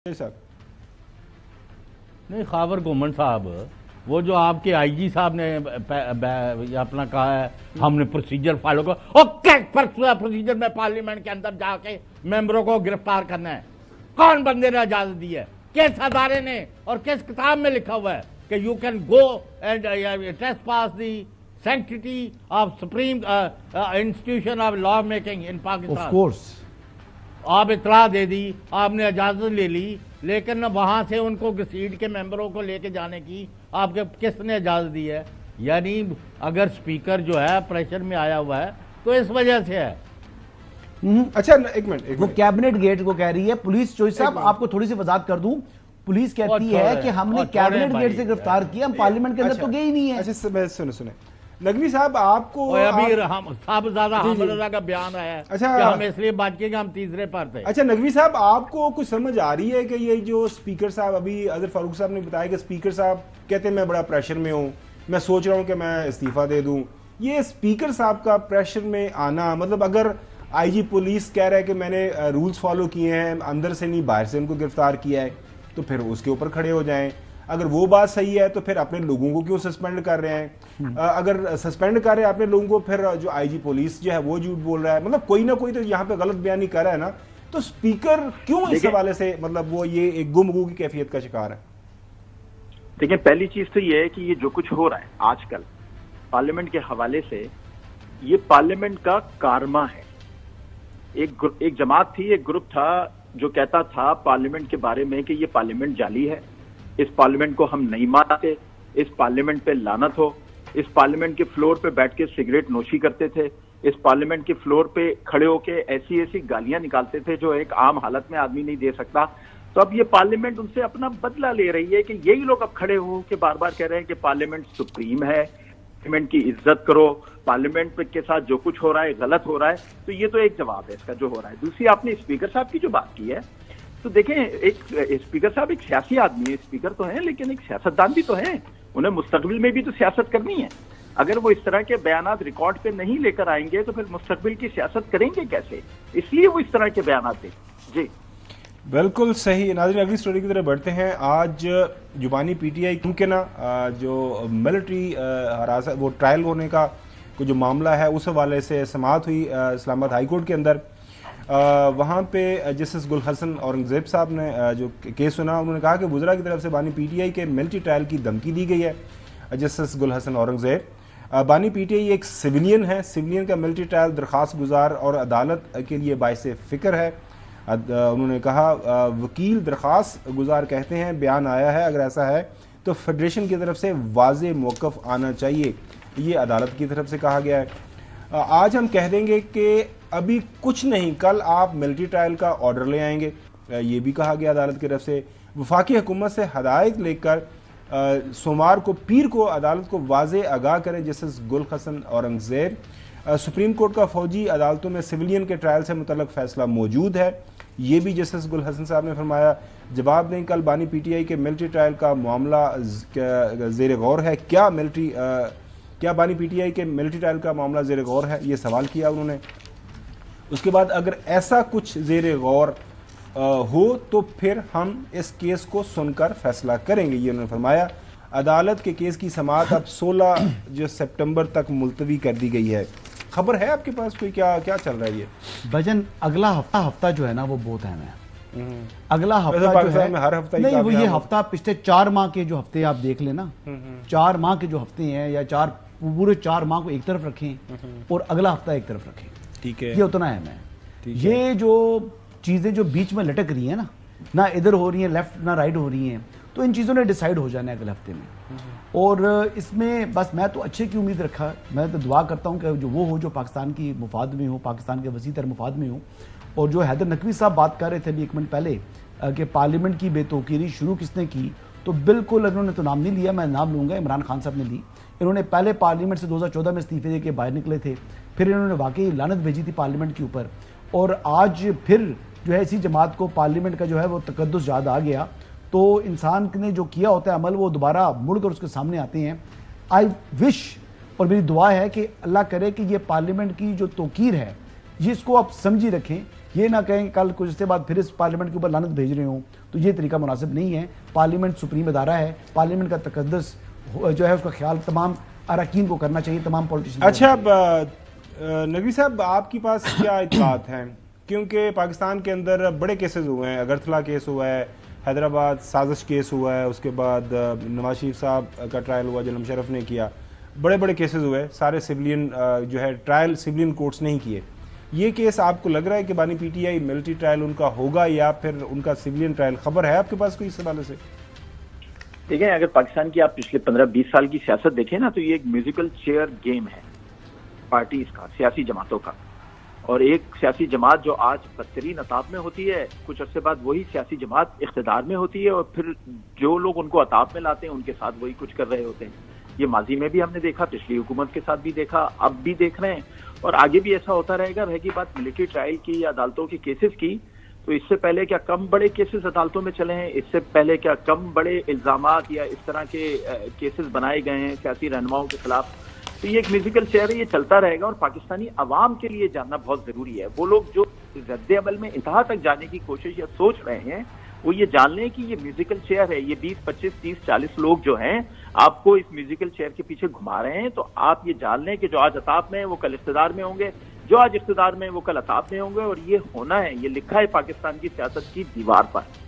साहब नहीं, खावर घुमन साहब, वो जो आपके आईजी साहब ने अपना कहा है हमने प्रोसीजर फॉलो कर, क्या प्रोसीजर में पार्लियामेंट के अंदर जाके मेंबरों को गिरफ्तार करना है? कौन बंदे ने इजाजत दी है? किस अदारे ने और किस किताब में लिखा हुआ है कि you can go and test pass the sanctity of supreme institution of law making in Pakistan? Of course आप इतला दे दी, आपने इजाजत ले ली, लेकिन वहां से उनको घसीट के मेंबरों को लेके जाने की आपके किसने इजाजत दी है? यानी अगर स्पीकर जो है प्रेशर में आया हुआ है तो इस वजह से है। अच्छा एक मिनट वो कैबिनेट गेट को कह रही है पुलिस। चोई साहब आपको थोड़ी सी वजाहत कर दूं, पुलिस कहती है कि हमने कैबिनेट गेट से गिरफ्तार किया, हम पार्लियामेंट के अंदर तो गए ही नहीं है। अच्छा सुने नकवी साहब, आपको अभी साहबजादा हमजा का बयान आया है अच्छा कि हम इसलिए बात किए कि हम तीसरे पर थे। अच्छा नकवी साहब, आपको कुछ समझ आ रही है कि ये जो स्पीकर साहब, अभी अजहर फारूक साहब ने बताया कि स्पीकर साहब कहते हैं मैं बड़ा प्रेशर में हूं, मैं सोच रहा हूं कि मैं इस्तीफा दे दूं। ये स्पीकर साहब का प्रेशर में आना, मतलब अगर आईजी पुलिस कह रहा है कि मैंने रूल्स फॉलो किए हैं, अंदर से नहीं बाहर से उनको गिरफ्तार किया है, तो फिर उसके ऊपर खड़े हो जाएं। अगर वो बात सही है तो फिर अपने लोगों को क्यों सस्पेंड कर रहे हैं? अगर सस्पेंड कर रहे हैं अपने लोगों को, फिर जो आईजी पुलिस जो है वो झूठ बोल रहा है। मतलब कोई ना कोई तो यहाँ पे गलत बयानी कर रहा है ना। तो स्पीकर क्यों इस हवाले से, मतलब वो ये एक गुमगू की कैफियत का शिकार है? देखिए, पहली चीज तो ये है कि ये जो कुछ हो रहा है आजकल पार्लियामेंट के हवाले से, ये पार्लियामेंट का कारमा है। एक जमात थी, एक ग्रुप था जो कहता था पार्लियामेंट के बारे में कि ये पार्लियामेंट जाली है, इस पार्लियामेंट को हम नहीं मानते, इस पार्लियामेंट पे लानत हो। इस पार्लियामेंट के फ्लोर पे बैठ के सिगरेट नोशी करते थे, इस पार्लियामेंट के फ्लोर पे खड़े होके ऐसी ऐसी गालियां निकालते थे जो एक आम हालत में आदमी नहीं दे सकता। तो अब ये पार्लियामेंट उनसे अपना बदला ले रही है कि यही लोग अब खड़े हो के बार बार कह रहे हैं कि पार्लियामेंट सुप्रीम है, पार्लियामेंट की इज्जत करो, पार्लियामेंट के साथ जो कुछ हो रहा है गलत हो रहा है। तो ये तो एक जवाब है इसका जो हो रहा है। दूसरी, आपने स्पीकर साहब की जो बात की है, तो देखें, एक स्पीकर साहब एक सियासी आदमी है, स्पीकर तो हैं लेकिन एक सियासतदान भी तो हैं, उन्हें मुस्तकबिल में भी तो सियासत करनी है। अगर वो इस तरह के बयानात रिकॉर्ड पे नहीं लेकर आएंगे तो फिर मुस्तकबिल की सियासत करेंगे कैसे? इसलिए वो इस तरह के बयानात दें। जी बिल्कुल सही। नाज़रीन, अगली स्टोरी की तरफ बढ़ते हैं। आज जुबानी पीटीआई क्योंकि ना जो मिलिट्री हरासत, वो ट्रायल होने का जो मामला है उस हवाले से समाअत हुई इस्लामाबाद हाई कोर्ट के अंदर। वहाँ पे जस्टिस गुल हसन औरंगजेब साहब ने जो केस सुना, उन्होंने कहा कि वुज़रा की तरफ से बानी पीटीआई के मिलिट्री ट्रायल की धमकी दी गई है। जस्टिस गुल हसन औरंगजेब, बानी पीटीआई एक सिविलियन है, सिविलियन का मिलिट्री ट्रायल दरख्वास्त गुजार और अदालत के लिए बाइस फिक्र है। उन्होंने कहा वकील दरख्वास्त गुजार कहते हैं बयान आया है, अगर ऐसा है तो फेडरेशन की तरफ से वाज़े मौक़िफ़ आना चाहिए, ये अदालत की तरफ से कहा गया है। आज हम कह देंगे कि अभी कुछ नहीं, कल आप मिलिट्री ट्रायल का ऑर्डर ले आएंगे, ये भी कहा गया अदालत की तरफ से। वफाकी हुकूमत से हदायत लेकर सोमवार को, पीर को अदालत को वाज़े आगाह करें जस्टिस गुल हसन औरंगजेब। सुप्रीम कोर्ट का फौजी अदालतों में सिविलियन के ट्रायल से मुतल्लिक फैसला मौजूद है, ये भी जस्टिस गुल हसन साहब ने फरमाया। जवाब दें, कल बानी पीटीआई के मिलिट्री ट्रायल का मामला ज़ेर गौर है, क्या बानी पीटीआई के मिलिट्री ट्रायल का मामला ज़ेर गौर है, ये सवाल किया उन्होंने। उसके बाद अगर ऐसा कुछ ज़ेर गौर हो तो फिर हम इस केस को सुनकर फैसला करेंगे, ये उन्होंने फरमाया। अदालत के केस की समाअत अब 16 सितंबर तक मुलतवी कर दी गई है। खबर है आपके पास कोई, क्या क्या चल रहा है ये भजन? अगला हफ्ता जो है ना वो बहुत अहम है। अगला हफ्ता जो है, हर हफ्ता नहीं, वो ये हफ्ता पिछले 4 माह के जो हफ्ते आप देख लेना, 4 माह के जो हफ्ते हैं या पूरे 4 माह को एक तरफ रखें और अगला हफ्ता एक तरफ रखें, ठीक है, ये उतना अहम है। ये जो चीजें जो बीच में लटक रही है ना इधर हो रही है लेफ्ट ना राइट हो रही हैं, तो इन चीजों ने डिसाइड हो जाना है अगले हफ्ते में। और इसमें बस मैं तो अच्छे की उम्मीद रखा, मैं तो दुआ करता हूं कि जो वो हो जो पाकिस्तान की मुफाद में हो, पाकिस्तान के वसी तर मुफाद में हो। और जो हैदर नकवी साहब बात कर रहे थे अभी 1 मिनट पहले कि पार्लियामेंट की बेतौकीरी शुरू किसने की, तो बिल्कुल इन्होंने तो नाम नहीं लिया, मैं नाम लूंगा, इमरान खान साहब ने ली। इन्होंने पहले पार्लियामेंट से 2014 में इस्तीफे देके बाहर निकले थे, फिर इन्होंने वाकई लानत भेजी थी पार्लियामेंट के ऊपर, और आज फिर जो है इसी जमात को पार्लियामेंट का जो है वो तकद्दुस याद आ गया। तो इंसान ने जो किया होता है अमल, वो दोबारा मुड़कर उसके सामने आते हैं। आई विश, और मेरी दुआ है कि अल्लाह करे कि ये पार्लियामेंट की जो तौकीर है ये इसको आप समझी रखें, ये ना कहें कल कुछ से बाद फिर इस पार्लियामेंट के ऊपर लानत भेज रहे हो, तो ये तरीका मुनासिब नहीं है। पार्लियामेंट सुप्रीम अदारा है, पार्लियामेंट का तकद्दुस जो है उसका ख्याल तमाम अरकान को करना चाहिए, तमाम पॉलिटिशियन। अच्छा, नकवी साहब आपके पास क्या इत्तलात हैं, क्योंकि पाकिस्तान के अंदर बड़े केसेस हुए हैं, अगरतला केस हुआ है, हैदराबाद साजिश केस हुआ है, उसके बाद नवाज शरीफ साहब का ट्रायल हुआ जो मुशर्रफ ने किया, बड़े बड़े केसेस हुए, सारे सिविलियन जो है ट्रायल सिविलियन कोर्ट्स नहीं किए। ये केस आपको लग रहा है कि बानी पीटीआई मिलिट्री ट्रायल उनका होगा या फिर उनका सिविलियन ट्रायल, खबर है आपके पास कोई इस हवाले से? देखें, अगर पाकिस्तान की आप पिछले 15-20 साल की सियासत देखें ना, तो ये एक म्यूजिकल चेयर गेम है पार्टीज का, सियासी जमातों का। और एक सियासी जमात जो आज बदतरीन अताब में होती है, कुछ अरसे बाद वही सियासी जमात इख्तिदार में होती है, और फिर जो लोग उनको अताब में लाते हैं उनके साथ वही कुछ कर रहे होते हैं। ये माजी में भी हमने देखा, पिछली हुकूमत के साथ भी देखा, अब भी देख रहे हैं, और आगे भी ऐसा होता रहेगा। रहेगी बात मिलिट्री ट्रायल की या अदालतों के केसेस की, तो इससे पहले क्या कम बड़े केसेस अदालतों में चले हैं? इससे पहले क्या कम बड़े इल्जामात या इस तरह के केसेस बनाए गए हैं सियासी रहनुमाओं के खिलाफ? तो ये एक म्यूजिकल चेयर है, ये चलता रहेगा। और पाकिस्तानी अवाम के लिए जानना बहुत जरूरी है, वो लोग जो रद्द अमल में इंतहा तक जाने की कोशिश या सोच रहे हैं, वो ये जान लें कि ये म्यूजिकल चेयर है। ये 20, 25, 30, 40 लोग जो हैं आपको इस म्यूजिकल चेयर के पीछे घुमा रहे हैं। तो आप ये जान लें कि जो आज अताब में है वो कल इख्तिदार में होंगे, जो आज इख्तिदार में है वो कल अताब में होंगे, और ये होना है, ये लिखा है पाकिस्तान की सियासत की दीवार पर।